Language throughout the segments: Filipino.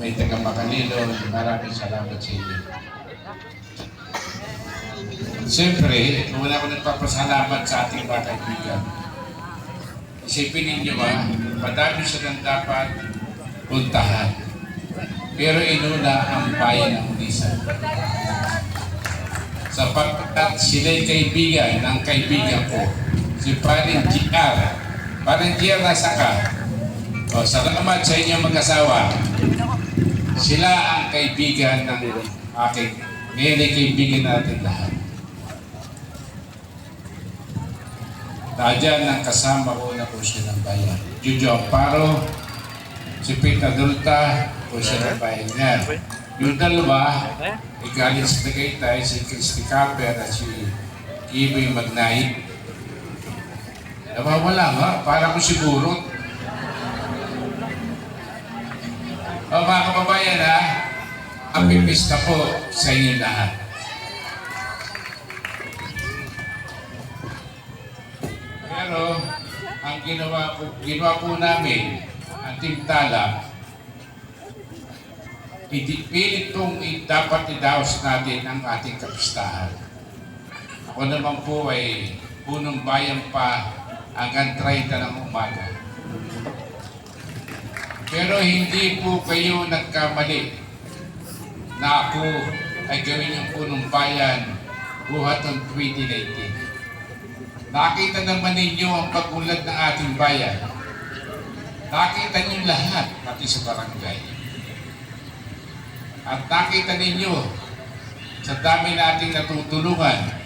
may taga Makalilo, maraming salamat sa inyo. Siyempre, wala ko nagpapasalamat sa ating mga kaibigan. Isipin ninyo madami silang dapat puntahan. Pero inuna ang bayan ng Ulisan. Sapagkat sila'y kaibigan ng kaibigan ko, si Paring GR. Paring GR, nasa ka? O, salamat sa inyong mag-asawa. Sila ang kaibigan ng aking, ngayon ay kaibigan natin lahat. Dadyan ang kasama ko na Pusyo ng Bayan. Jojo Amparo, si Pita Dulta, Pusyo ng Bayan niya. Yung dalawa, galing sa Tagaytay, si Christy Caper at si Iboy Magnay. Nawawala nga, para ko siguro. O mga kababayan happy pista po sa inyo lahat. Pero ang ginawa po namin, ang Team Tala, pilit pong dapat idaos natin ang ating kapistahan. Ako naman po ay punong bayan pa hanggang 30 ng umaga. Pero hindi po kayo nagkamali na ako ay gawin yung punong bayan buhat ng 2019. Nakita naman ninyo ang pag-unlad ng ating bayan. Nakita ninyo lahat, pati sa barangay. At nakita ninyo sa dami nating natutulungan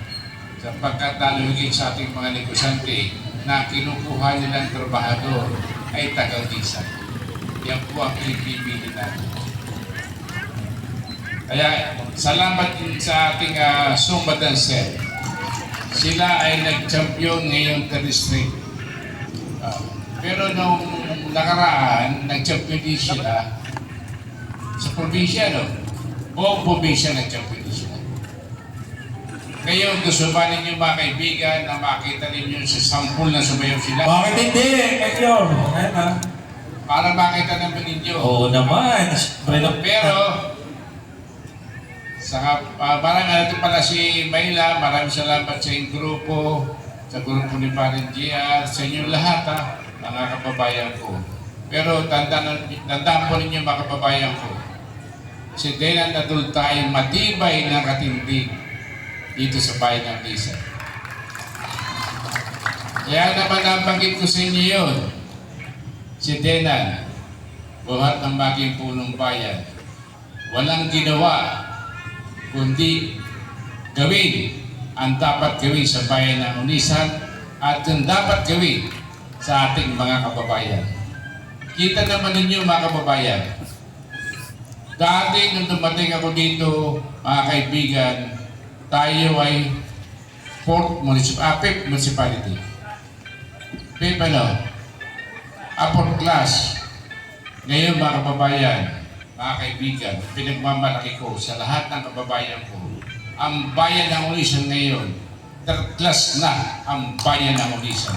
sapagkat lalugin sa ating mga negosyante na kinukuha nilang trabahador ay taga-Ulisan. Yan po ang pinipili natin. Kaya salamat din sa ating Zumba Dancer. Sila ay nag-champion ngayong district. Pero nung nakaraan, nag-champion din sila sa probinsya, no? Buong probinsya nag-champion din sila. Ngayon, gusto ba ninyo mga kaibigan na makita ninyo sa sampul na sumayaw sila? Bakit hindi? Kayo. Para makita naman ninyo. Oo naman. Pero, parang natin pala si Mayla, maraming salamat sa inyong grupo, sa grupo ni Paring GR, sa inyong lahat mga kababayan ko. Pero tandaan po ninyo mga kababayan ko, si Denan Adulta ay matibay na katindig dito sa bayan ng Ulisan. Kaya naman nabanggit ko sa inyo yun, si Denan, buhat ng maging punong bayan, walang ginawa kundi gawin ang dapat gawin sa bayan ng Ulisan at ang dapat gawin sa ating mga kababayan. Kita naman ninyo mga kababayan, dati nung dumating ako dito mga kaibigan, tayo ay 5th municipality. 4th class. Ngayon mga kababayan, mga kaibigan, pinagmamalaki ko sa lahat ng kababayan ko. Ang bayan ng Ulisan ngayon, 3rd class na ang bayan ng Ulisan.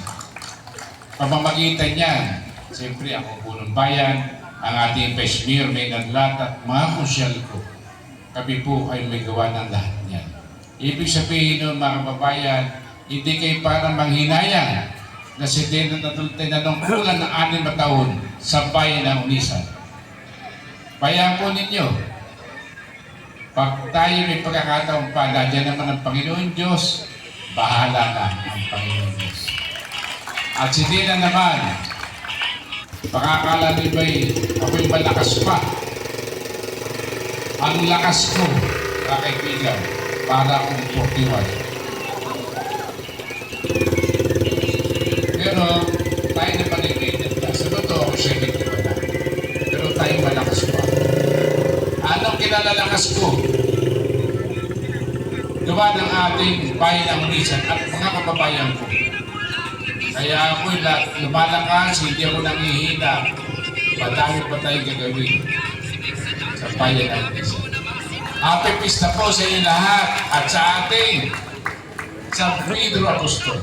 Pamamagitan niyan, siyempre ako punong bayan, ang ating Vice Mayor may naglat at mga konsyal ko. Kami po ay may gawa ng lahat niyan. Ibig sabihin nun mga kababayan, hindi kayo para manghinayang na si Denan Adulta na nung kulang ng 6 na taon sa bayan ng Ulisan. Kaya po ninyo, pag tayo may pagkakataon pa, nandiyan naman ang Panginoon Diyos, bahala na ang Panginoon Diyos. At si Denan naman, pakakala nyo ba'y ako'y malakas pa? Ang lakas ko, mga kaibigan, para akong 41. Pero tayo na pag-ibigit na. Sa totoo ako 71 na. Pero tayo malakas pa. Anong kinalalakas ko? Gawa ng ating bayan ng Ulisan at mga kababayan ko. Kaya ako'y lumalakas, hindi ako nangihina. Madami pa tayong gagawin sa bayan ng Ulisan. Happy Pista po sa inyo lahat at sa ating San Pedro Apostol.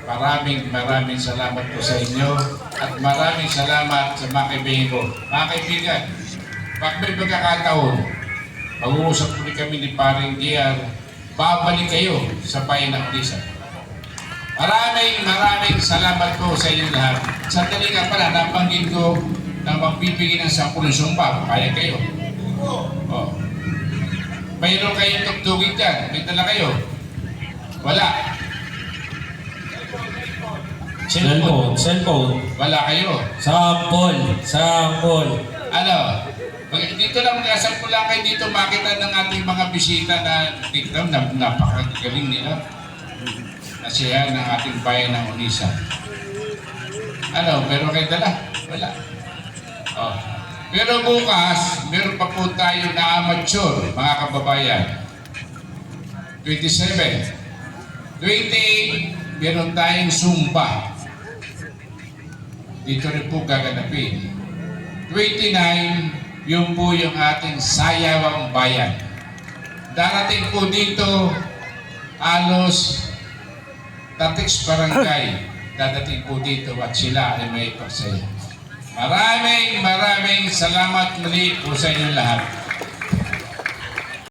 Maraming salamat po sa inyo at maraming salamat sa mga kaibigan ko. Mga kaibigan, pag may pagkakataon, pag-uusap ulit kami ni Paring Diar, babalik kayo sa bayan ng Odisa. Maraming salamat po sa inyo lahat. Sandali nga pala, napanggit ko na magbibigay ng 10 sumpa. Kaya kayo. Oh. Mayroon kayong tugtugin dyan. May dala kayo. Wala. Cellphone. Wala kayo. Sample. Ano? Dito lang, kasampo lang kayo dito makita ng ating mga bisita na tikram na napakagaling nila. Nasiyahan ng ating bayan ng Odisa. Ano? Meron kayo dala? Wala. Oh. Pero bukas, meron pa po tayo na amateur, mga kababayan. 27. 28, meron tayong Zumba. Dito rin po gaganapin. 29, yun po yung ating Sayawang Bayan. Darating po dito, halos Tatix Barangay. Dadating po dito at sila ay may pagsaya. Maraming salamat muli po sa inyo lahat.